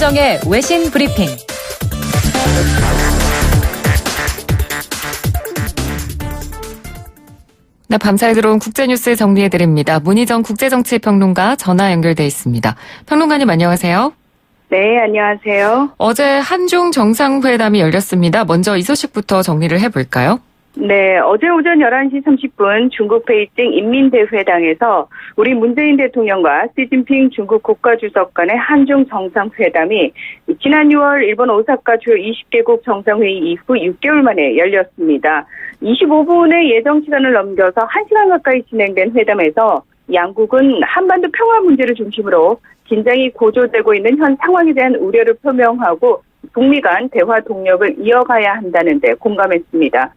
문희정의 외신 브리핑. 네, 밤사이 들어온 국제뉴스 정리해드립니다. 문희정 국제정치평론가 전화 연결돼 있습니다. 평론가님 안녕하세요. 네, 안녕하세요. 어제 한중 정상회담이 열렸습니다. 먼저 이 소식부터 정리를 해볼까요? 네, 어제 오전 11시 30분 중국 베이징 인민대회당에서 우리 문재인 대통령과 시진핑 중국 국가주석 간의 한중 정상회담이 지난 6월 일본 오사카 주요 20개국 정상회의 이후 6개월 만에 열렸습니다. 25분의 예정 시간을 넘겨서 1시간 가까이 진행된 회담에서 양국은 한반도 평화 문제를 중심으로 긴장이 고조되고 있는 현 상황에 대한 우려를 표명하고 북미 간 대화 동력을 이어가야 한다는 데 공감했습니다.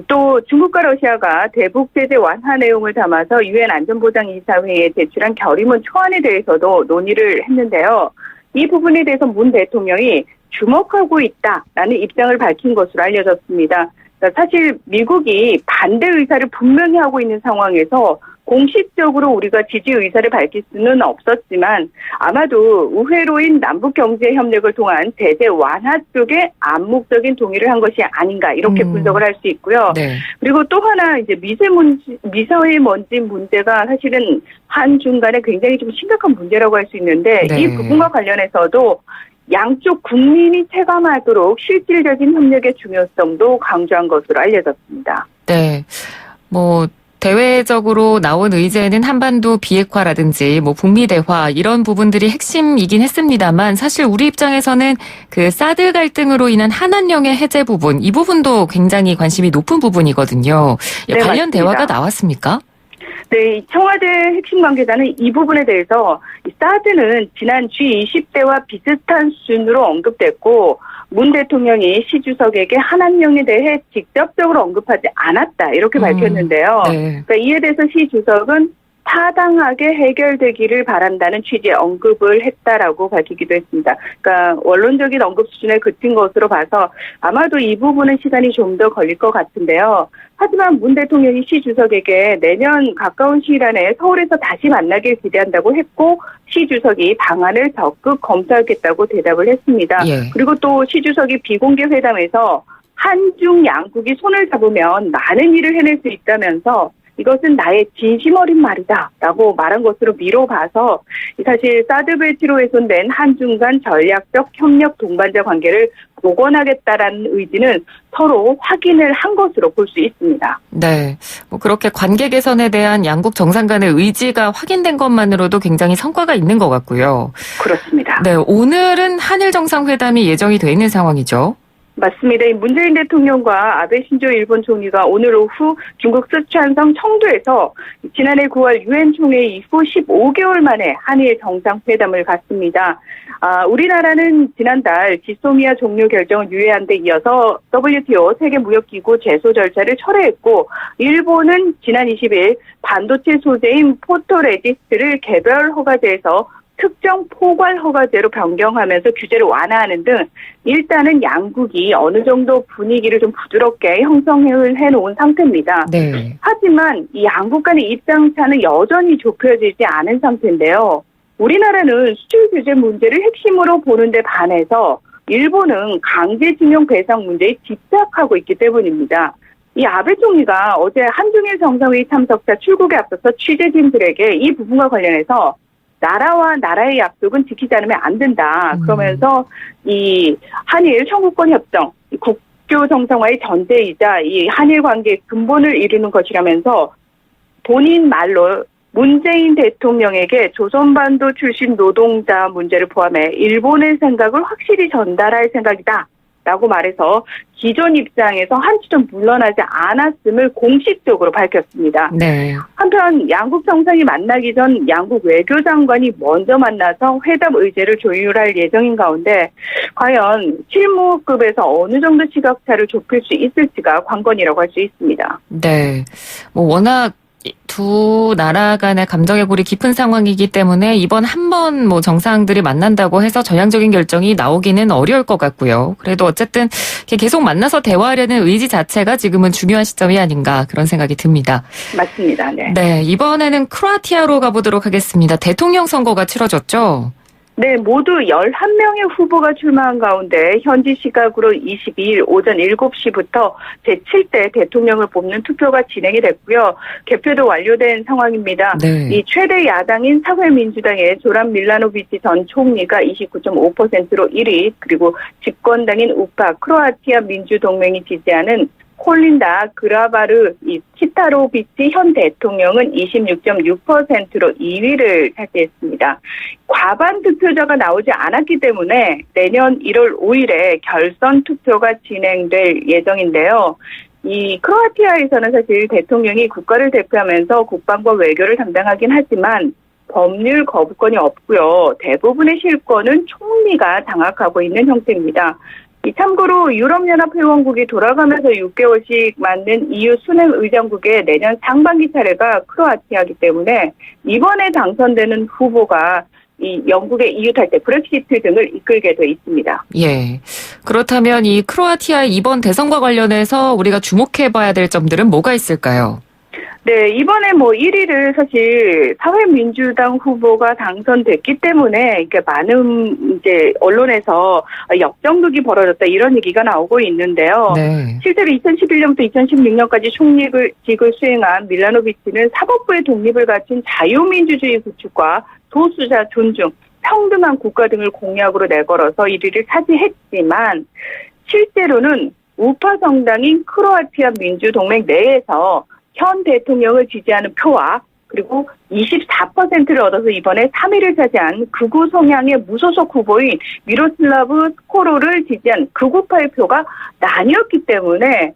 또 중국과 러시아가 대북 제재 완화 내용을 담아서 유엔 안전보장이사회에 제출한 결의문 초안에 대해서도 논의를 했는데요. 이 부분에 대해서 문 대통령이 주목하고 있다라는 입장을 밝힌 것으로 알려졌습니다. 사실 미국이 반대 의사를 분명히 하고 있는 상황에서 공식적으로 우리가 지지 의사를 밝힐 수는 없었지만 아마도 우회로인 남북경제협력을 통한 제재 완화 쪽에 암묵적인 동의를 한 것이 아닌가 이렇게 분석을 할 수 있고요. 네. 그리고 또 하나 이제 미세먼지 문제가 사실은 한중 간에 굉장히 좀 심각한 문제라고 할 수 있는데 네. 이 부분과 관련해서도 양쪽 국민이 체감하도록 실질적인 협력의 중요성도 강조한 것으로 알려졌습니다. 네. 대외적으로 나온 의제는 한반도 비핵화라든지 북미 대화 이런 부분들이 핵심이긴 했습니다만 사실 우리 입장에서는 그 사드 갈등으로 인한 한한령의 해제 부분 이 부분도 굉장히 관심이 높은 부분이거든요. 네, 관련 맞습니다. 대화가 나왔습니까? 네, 청와대 핵심 관계자는 이 부분에 대해서 사드는 지난 G20대와 비슷한 수준으로 언급됐고 문 대통령이 시 주석에게 한한령에 대해 직접적으로 언급하지 않았다 이렇게 밝혔는데요. 네. 그러니까 이에 대해서 시 주석은 타당하게 해결되기를 바란다는 취지의 언급을 했다라고 밝히기도 했습니다. 그러니까 원론적인 언급 수준에 그친 것으로 봐서 아마도 이 부분은 시간이 좀 더 걸릴 것 같은데요. 하지만 문 대통령이 시 주석에게 내년 가까운 시일 안에 서울에서 다시 만나길 기대한다고 했고 시 주석이 방안을 적극 검토하겠다고 대답을 했습니다. 예. 그리고 또 시 주석이 비공개 회담에서 한중 양국이 손을 잡으면 많은 일을 해낼 수 있다면서 이것은 나의 진심 어린 말이다 라고 말한 것으로 미뤄봐서 사실 사드 배치로 훼손된 한중 간 전략적 협력 동반자 관계를 복원하겠다라는 의지는 서로 확인을 한 것으로 볼 수 있습니다. 네. 그렇게 관계 개선에 대한 양국 정상 간의 의지가 확인된 것만으로도 굉장히 성과가 있는 것 같고요. 그렇습니다. 네. 오늘은 한일 정상회담이 예정이 돼 있는 상황이죠. 맞습니다. 문재인 대통령과 아베 신조 일본 총리가 오늘 오후 중국 쓰촨성 청두에서 지난해 9월 유엔 총회 이후 15개월 만에 한일 정상회담을 갖습니다. 우리나라는 지난달 지소미아 종료 결정을 유예한 데 이어서 WTO 세계무역기구 제소 절차를 철회했고 일본은 지난 20일 반도체 소재인 포토레지스트를 개별 허가제에서 특정 포괄 허가제로 변경하면서 규제를 완화하는 등 일단은 양국이 어느 정도 분위기를 좀 부드럽게 형성해 놓은 상태입니다. 네. 하지만 이 양국 간의 입장차는 여전히 좁혀지지 않은 상태인데요. 우리나라는 수출 규제 문제를 핵심으로 보는 데 반해서 일본은 강제징용 배상 문제에 집착하고 있기 때문입니다. 이 아베 총리가 어제 한중일 정상회의 참석자 출국에 앞서서 취재진들에게 이 부분과 관련해서 나라와 나라의 약속은 지키지 않으면 안 된다. 그러면서 이 한일 청구권 협정, 국교 정상화의 전제이자 이 한일 관계의 근본을 이루는 것이라면서 본인 말로 문재인 대통령에게 조선반도 출신 노동자 문제를 포함해 일본의 생각을 확실히 전달할 생각이다. 라고 말해서 기존 입장에서 한치도 물러나지 않았음을 공식적으로 밝혔습니다. 네. 한편 양국 정상이 만나기 전 양국 외교장관이 먼저 만나서 회담 의제를 조율할 예정인 가운데 과연 실무급에서 어느 정도 시각차를 좁힐 수 있을지가 관건이라고 할 수 있습니다. 네. 워낙 두 나라 간의 감정의 골이 깊은 상황이기 때문에 이번 한 번 정상들이 만난다고 해서 전향적인 결정이 나오기는 어려울 것 같고요. 그래도 어쨌든 계속 만나서 대화하려는 의지 자체가 지금은 중요한 시점이 아닌가 그런 생각이 듭니다. 맞습니다. 네. 네, 이번에는 크로아티아로 가보도록 하겠습니다. 대통령 선거가 치러졌죠? 네, 모두 11명의 후보가 출마한 가운데 현지 시각으로 22일 오전 7시부터 제7대 대통령을 뽑는 투표가 진행이 됐고요. 개표도 완료된 상황입니다. 네. 이 최대 야당인 사회민주당의 조란 밀라노비치 전 총리가 29.5%로 1위, 그리고 집권당인 우파 크로아티아 민주동맹이 지지하는 콜린다 그라바르 키타로비치 현 대통령은 26.6%로 2위를 차지했습니다. 과반 득표자가 나오지 않았기 때문에 내년 1월 5일에 결선 투표가 진행될 예정인데요. 이 크로아티아에서는 사실 대통령이 국가를 대표하면서 국방과 외교를 담당하긴 하지만 법률 거부권이 없고요. 대부분의 실권은 총리가 장악하고 있는 형태입니다. 참고로 유럽연합 회원국이 돌아가면서 6개월씩 맡는 EU 순회 의장국의 내년 상반기 차례가 크로아티아이기 때문에 이번에 당선되는 후보가 이 영국의 EU 탈퇴, 브렉시트 등을 이끌게 돼 있습니다. 예. 그렇다면 이 크로아티아의 이번 대선과 관련해서 우리가 주목해봐야 될 점들은 뭐가 있을까요? 네, 이번에 1위를 사실 사회민주당 후보가 당선됐기 때문에 이렇게 많은 이제 언론에서 역정극이 벌어졌다 이런 얘기가 나오고 있는데요. 네. 실제로 2011년부터 2016년까지 총리직을 수행한 밀라노비치는 사법부의 독립을 갖춘 자유민주주의 구축과 소수자 존중, 평등한 국가 등을 공약으로 내걸어서 1위를 차지했지만 실제로는 우파 정당인 크로아티아 민주동맹 내에서 현 대통령을 지지하는 표와 그리고 24%를 얻어서 이번에 3위를 차지한 극우 성향의 무소속 후보인 미로슬라브 스코로를 지지한 극우파의 표가 나뉘었기 때문에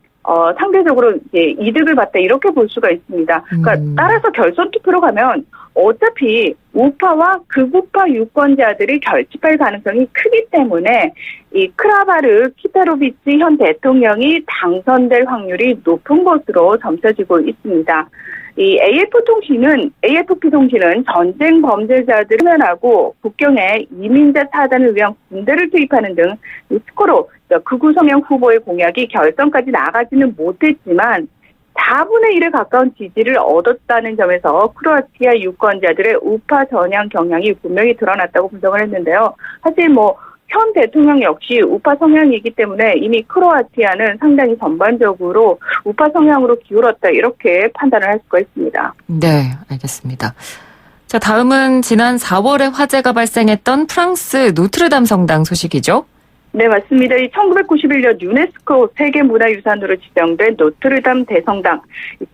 상대적으로 이제 이득을 봤다 이렇게 볼 수가 있습니다. 그러니까 따라서 결선 투표로 가면 어차피 우파와 극우파 유권자들이 결집할 가능성이 크기 때문에 이 크라바르 키타로비치 현 대통령이 당선될 확률이 높은 것으로 점쳐지고 있습니다. 이 AFP 통신은 전쟁 범죄자들을 면하고 국경에 이민자 차단을 위한 군대를 투입하는 등 스코로 극우 성향 후보의 공약이 결선까지 나가지는 못했지만 4분의 1에 가까운 지지를 얻었다는 점에서 크로아티아 유권자들의 우파 전향 경향이 분명히 드러났다고 분석을 했는데요. 사실 현 대통령 역시 우파 성향이기 때문에 이미 크로아티아는 상당히 전반적으로 우파 성향으로 기울었다 이렇게 판단을 할 수가 있습니다. 네, 알겠습니다. 자, 다음은 지난 4월에 화재가 발생했던 프랑스 노트르담 성당 소식이죠? 네, 맞습니다. 1991년 유네스코 세계문화유산으로 지정된 노트르담 대성당.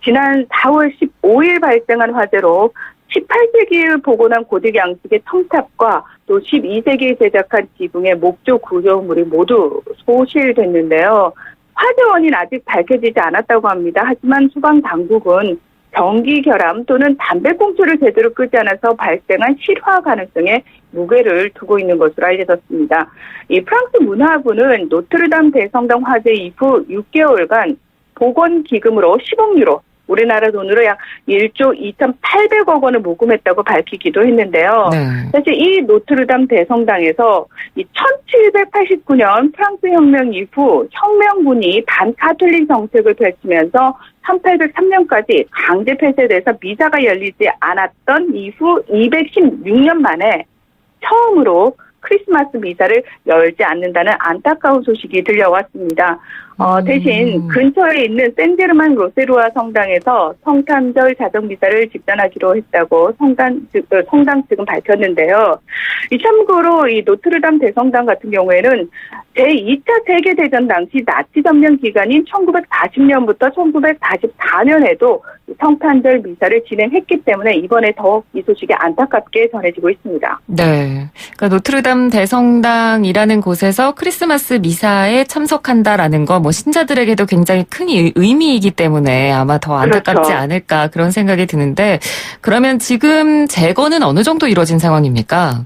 지난 4월 15일 발생한 화재로 18세기에 복원한 고딕 양식의 청탑과 또 12세기에 제작한 지붕의 목조 구조물이 모두 소실됐는데요. 화재 원인 아직 밝혀지지 않았다고 합니다. 하지만 소방당국은 전기 결함 또는 담배꽁초를 제대로 끄지 않아서 발생한 실화 가능성에 무게를 두고 있는 것으로 알려졌습니다. 이 프랑스 문화부는 노트르담 대성당 화재 이후 6개월간 복원 기금으로 10억 유로, 우리나라 돈으로 약 1조 2,800억 원을 모금했다고 밝히기도 했는데요. 네. 사실 이 노트르담 대성당에서 이 1789년 프랑스 혁명 이후 혁명군이 반카톨릭 정책을 펼치면서 1803년까지 강제 폐쇄돼서 미사가 열리지 않았던 이후 216년 만에 처음으로 크리스마스 미사를 열지 않는다는 안타까운 소식이 들려왔습니다. 대신 근처에 있는 생제르만 로세루아 성당에서 성탄절 자정 미사를 집단하기로 했다고 성당 측은 밝혔는데요. 참고로 이 노트르담 대성당 같은 경우에는 제2차 세계대전 당시 나치 점령 기간인 1940년부터 1944년에도 성탄절 미사를 진행했기 때문에 이번에 더욱 이 소식이 안타깝게 전해지고 있습니다. 네. 그러니까 노트르담 대성당이라는 곳에서 크리스마스 미사에 참석한다라는 거 신자들에게도 굉장히 큰 의미이기 때문에 아마 더 안타깝지 그렇죠. 않을까 그런 생각이 드는데 그러면 지금 재건은 어느 정도 이루어진 상황입니까?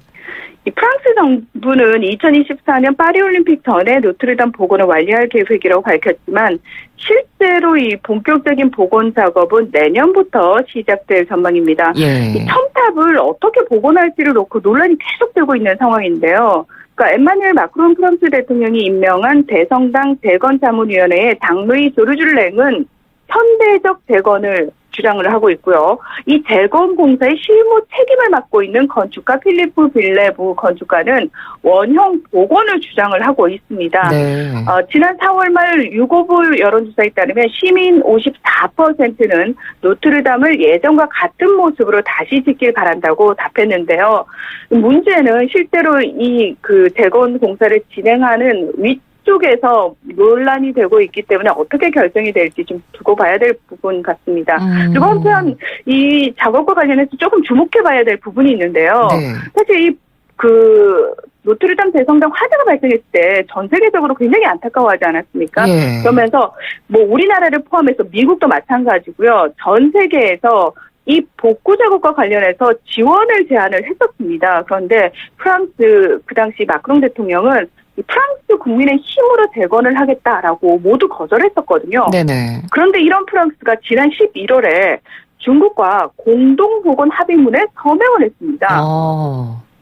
이 프랑스 정부는 2024년 파리올림픽 전에 노트르담 복원을 완료할 계획이라고 밝혔지만 실제로 이 본격적인 복원 작업은 내년부터 시작될 전망입니다. 예. 이 첨탑을 어떻게 복원할지를 놓고 논란이 계속되고 있는 상황인데요. 그러니까 엠마누엘 마크롱 프랑스 대통령이 임명한 대성당 재건자문위원회의 당루이 조르줄랭은 현대적 재건을 주장을 하고 있고요. 이 재건 공사의 실무 책임을 맡고 있는 건축가 필리프 빌레브 건축가는 원형 복원을 주장을 하고 있습니다. 네. 지난 4월 말 유고브 여론조사에 따르면 시민 54%는 노트르담을 예전과 같은 모습으로 다시 짓길 바란다고 답했는데요. 문제는 실제로 이 재건 공사를 진행하는 위쪽에서 논란이 되고 있기 때문에 어떻게 결정이 될지 좀 두고 봐야 될 부분 같습니다. 그리고 한편 이 작업과 관련해서 조금 주목해 봐야 될 부분이 있는데요. 네. 사실 노트르담 대성당 화재가 발생했을 때 전 세계적으로 굉장히 안타까워하지 않았습니까? 예. 그러면서 우리나라를 포함해서 미국도 마찬가지고요. 전 세계에서 이 복구 작업과 관련해서 지원을 제안을 했었습니다. 그런데 프랑스 그 당시 마크롱 대통령은 이 프랑스 국민의 힘으로 재건을 하겠다라고 모두 거절했었거든요. 네네. 그런데 이런 프랑스가 지난 11월에 중국과 공동복원 합의문에 서명을 했습니다.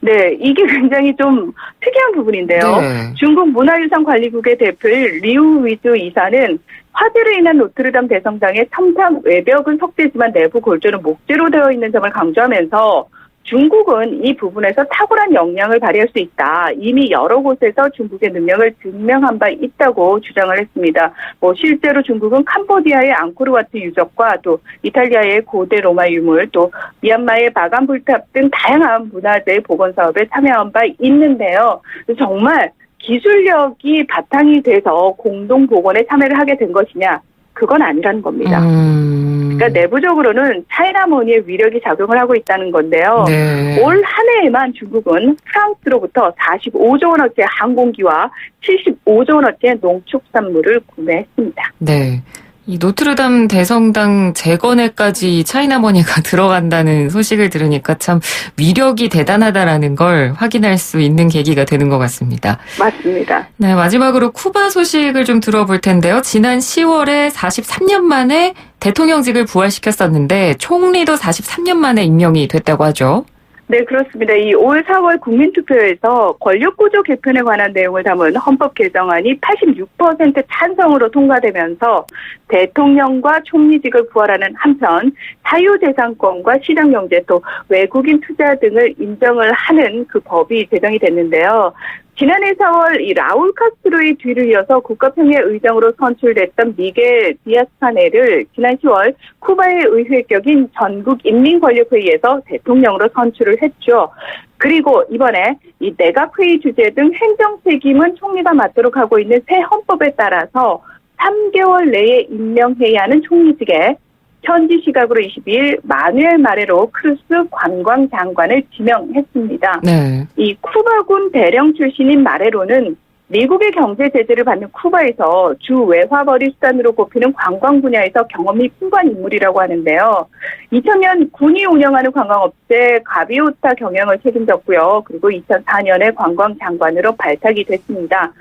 네, 이게 굉장히 좀 특이한 부분인데요. 네. 중국 문화유산관리국의 대표인 리우 위즈 이사는 화재로 인한 노트르담 대성당의 첨탑 외벽은 석재지만 내부 골조는 목재로 되어 있는 점을 강조하면서 중국은 이 부분에서 탁월한 역량을 발휘할 수 있다. 이미 여러 곳에서 중국의 능력을 증명한 바 있다고 주장을 했습니다. 실제로 중국은 캄보디아의 앙코르와트 유적과 또 이탈리아의 고대 로마 유물, 또 미얀마의 바간불탑 등 다양한 문화재 복원 사업에 참여한 바 있는데요. 정말 기술력이 바탕이 돼서 공동 복원에 참여를 하게 된 것이냐? 그건 아니라는 겁니다. 그러니까 내부적으로는 차이나머니의 위력이 작용을 하고 있다는 건데요. 네. 올 한 해에만 중국은 프랑스로부터 45조 원어치의 항공기와 75조 원어치의 농축산물을 구매했습니다. 네. 이 노트르담 대성당 재건에까지 차이나머니가 들어간다는 소식을 들으니까 참 위력이 대단하다라는 걸 확인할 수 있는 계기가 되는 것 같습니다. 맞습니다. 네, 마지막으로 쿠바 소식을 좀 들어볼 텐데요. 지난 10월에 43년 만에 대통령직을 부활시켰었는데 총리도 43년 만에 임명이 됐다고 하죠. 네, 그렇습니다. 이 올 4월 국민투표에서 권력구조 개편에 관한 내용을 담은 헌법 개정안이 86% 찬성으로 통과되면서 대통령과 총리직을 부활하는 한편 사유재산권과 시장경제 또 외국인 투자 등을 인정을 하는 그 법이 제정이 됐는데요. 지난해 4월 이 라울 카스트로의 뒤를 이어서 국가평의 의장으로 선출됐던 미겔 디아스카네를 지난 10월 쿠바의 의회 격인 전국인민권력회의에서 대통령으로 선출을 했죠. 그리고 이번에 이 내각회의 주재 등 행정 책임은 총리가 맡도록 하고 있는 새 헌법에 따라서 3개월 내에 임명해야 하는 총리직에 현지 시각으로 22일 마누엘 마레로 크루스 관광장관을 지명했습니다. 네. 이 쿠바군 대령 출신인 마레로는 미국의 경제 제재를 받는 쿠바에서 주 외화벌이 수단으로 꼽히는 관광 분야에서 경험이 풍부한 인물이라고 하는데요. 2000년 군이 운영하는 관광업체 가비오타 경영을 책임졌고요. 그리고 2004년에 관광장관으로 발탁이 됐습니다.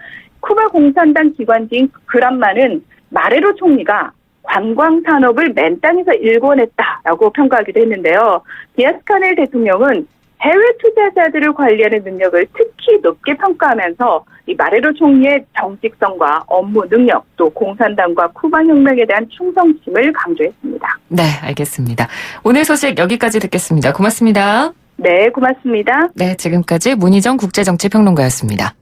쿠바 공산당 기관지인 그란마는 마레로 총리가 관광 산업을 맨 땅에서 일궈냈다라고 평가하기도 했는데요. 디아스카넬 대통령은 해외 투자자들을 관리하는 능력을 특히 높게 평가하면서 이 마레로 총리의 정직성과 업무 능력 또 공산당과 쿠바 혁명에 대한 충성심을 강조했습니다. 네, 알겠습니다. 오늘 소식 여기까지 듣겠습니다. 고맙습니다. 네, 고맙습니다. 네, 지금까지 문희정 국제정치평론가였습니다.